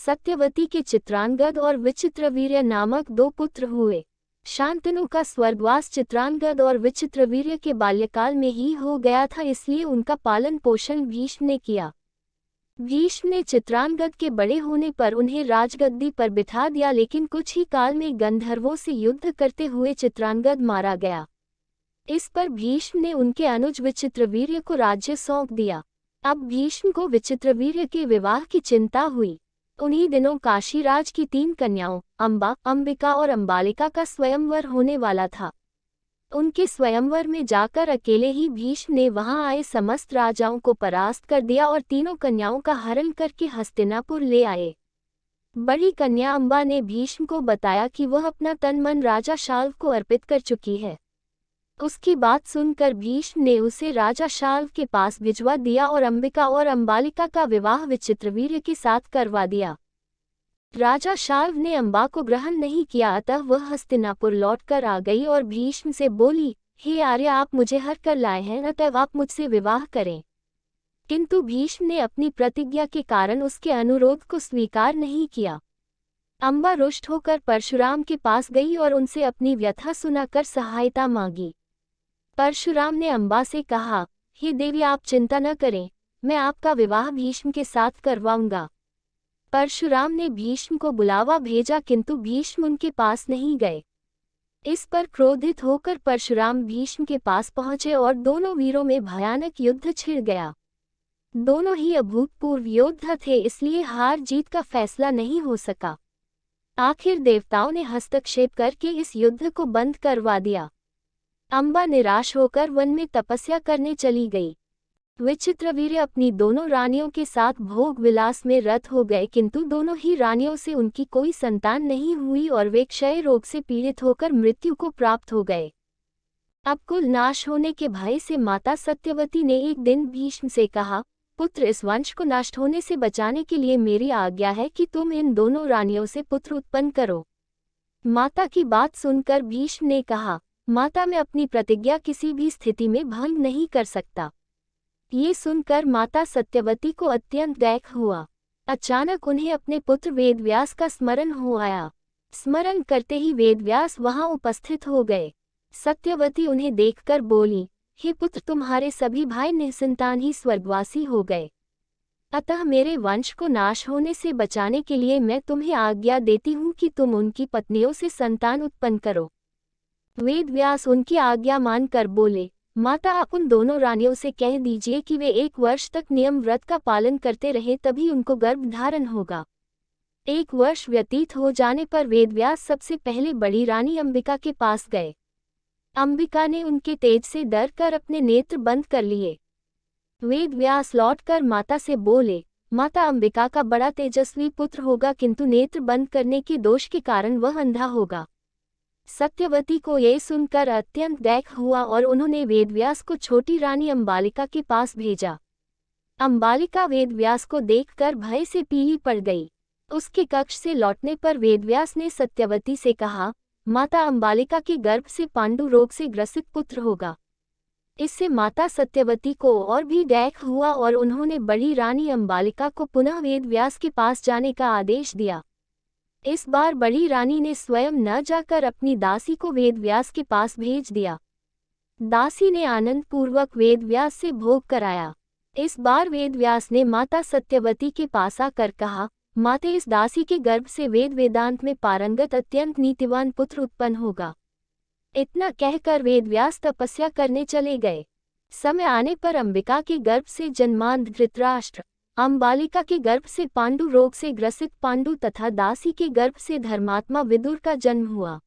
सत्यवती के चित्रांगद और विचित्रवीर्य नामक 2 पुत्र हुए। शांतनु का स्वर्गवास चित्रांगद और विचित्रवीर्य के बाल्यकाल में ही हो गया था, इसलिए उनका पालन पोषण भीष्म ने किया। भीष्म ने चित्रांगद के बड़े होने पर उन्हें राजगद्दी पर बिठा दिया, लेकिन कुछ ही काल में गंधर्वों से युद्ध करते हुए चित्रांगद मारा गया। इस पर भीष्म ने उनके अनुज विचित्रवीर्य को राज्य सौंप दिया। अब भीष्म को विचित्रवीर्य के विवाह की चिंता हुई। उन्हीं दिनों काशीराज की 3 कन्याओं अंबा, अंबिका और अंबालिका का स्वयंवर होने वाला था। उनके स्वयंवर में जाकर अकेले ही भीष्म ने वहां आए समस्त राजाओं को परास्त कर दिया और तीनों कन्याओं का हरण करके हस्तिनापुर ले आए। बड़ी कन्या अंबा ने भीष्म को बताया कि वह अपना तन मन राजा शाल्व को अर्पित कर चुकी है। उसकी बात सुनकर भीष्म ने उसे राजा शाल्व के पास भिजवा दिया और अंबिका और अंबालिका का विवाह विचित्रवीर्य के साथ करवा दिया। राजा शाल्व ने अंबा को ग्रहण नहीं किया, अतः वह हस्तिनापुर लौटकर आ गई और भीष्म से बोली, हे आर्य, आप मुझे हर कर लाए हैं, अतः आप मुझसे विवाह करें। किंतु भीष्म ने अपनी प्रतिज्ञा के कारण उसके अनुरोध को स्वीकार नहीं किया। अंबा रुष्ट होकर परशुराम के पास गई और उनसे अपनी व्यथा सुनाकर सहायता मांगी। परशुराम ने अंबा से कहा, हे देवी, आप चिंता न करें, मैं आपका विवाह भीष्म के साथ करवाऊंगा। परशुराम ने भीष्म को बुलावा भेजा, किंतु भीष्म उनके पास नहीं गए। इस पर क्रोधित होकर परशुराम भीष्म के पास पहुंचे और दोनों वीरों में भयानक युद्ध छिड़ गया। दोनों ही अभूतपूर्व योद्धा थे, इसलिए हार जीत का फैसला नहीं हो सका। आखिर देवताओं ने हस्तक्षेप करके इस युद्ध को बंद करवा दिया। अंबा निराश होकर वन में तपस्या करने चली गई। विचित्रवीर्य अपनी दोनों रानियों के साथ भोग विलास में रत हो गए, किंतु दोनों ही रानियों से उनकी कोई संतान नहीं हुई और वे क्षय रोग से पीड़ित होकर मृत्यु को प्राप्त हो गए। अब कुल नाश होने के भय से माता सत्यवती ने एक दिन भीष्म से कहा, पुत्र, इस वंश को नष्ट होने से बचाने के लिए मेरी आज्ञा है कि तुम इन दोनों रानियों से पुत्र उत्पन्न करो। माता की बात सुनकर भीष्म ने कहा, माता, मैं अपनी प्रतिज्ञा किसी भी स्थिति में भंग नहीं कर सकता। ये सुनकर माता सत्यवती को अत्यंत दुख हुआ। अचानक उन्हें अपने पुत्र वेदव्यास का स्मरण हो आया। स्मरण करते ही वेदव्यास वहां उपस्थित हो गए। सत्यवती उन्हें देखकर बोली, हे पुत्र, तुम्हारे सभी भाई निसंतान ही स्वर्गवासी हो गए, अतः मेरे वंश को नाश होने से बचाने के लिए मैं तुम्हें आज्ञा देती हूँ कि तुम उनकी पत्नियों से संतान उत्पन्न करो। वेदव्यास उनकी आज्ञा मानकर बोले, माता, आप उन दोनों रानियों से कह दीजिए कि वे 1 वर्ष तक नियम व्रत का पालन करते रहे, तभी उनको गर्भ धारण होगा। 1 वर्ष व्यतीत हो जाने पर वेदव्यास सबसे पहले बड़ी रानी अंबिका के पास गए। अंबिका ने उनके तेज से डर कर अपने नेत्र बंद कर लिए। वेदव्यास लौटकर माता से बोले, माता, अंबिका का बड़ा तेजस्वी पुत्र होगा, किंतु नेत्र बंद करने के दोष के कारण वह अंधा होगा। सत्यवती को ये सुनकर अत्यंत दुख हुआ और उन्होंने वेदव्यास को छोटी रानी अंबालिका के पास भेजा। अंबालिका वेदव्यास को देखकर भय से पीली पड़ गई। उसके कक्ष से लौटने पर वेदव्यास ने सत्यवती से कहा, माता, अंबालिका के गर्भ से पांडु रोग से ग्रसित पुत्र होगा। इससे माता सत्यवती को और भी दुख हुआ और उन्होंने बड़ी रानी अंबालिका को पुनः वेदव्यास के पास जाने का आदेश दिया। इस बार बड़ी रानी ने स्वयं न जाकर अपनी दासी को वेदव्यास के पास भेज दिया। दासी ने आनंद पूर्वक वेदव्यास से भोग कराया। इस बार वेदव्यास ने माता सत्यवती के पास आकर कहा, माते, इस दासी के गर्भ से वेद वेदांत में पारंगत अत्यंत नीतिवान पुत्र उत्पन्न होगा। इतना कहकर वेदव्यास तपस्या करने चले गए। समय आने पर अंबिका के गर्भ से जन्मांध धृतराष्ट्र, अंबालिका के गर्भ से पांडु रोग से ग्रसित पांडु तथा दासी के गर्भ से धर्मात्मा विदुर का जन्म हुआ।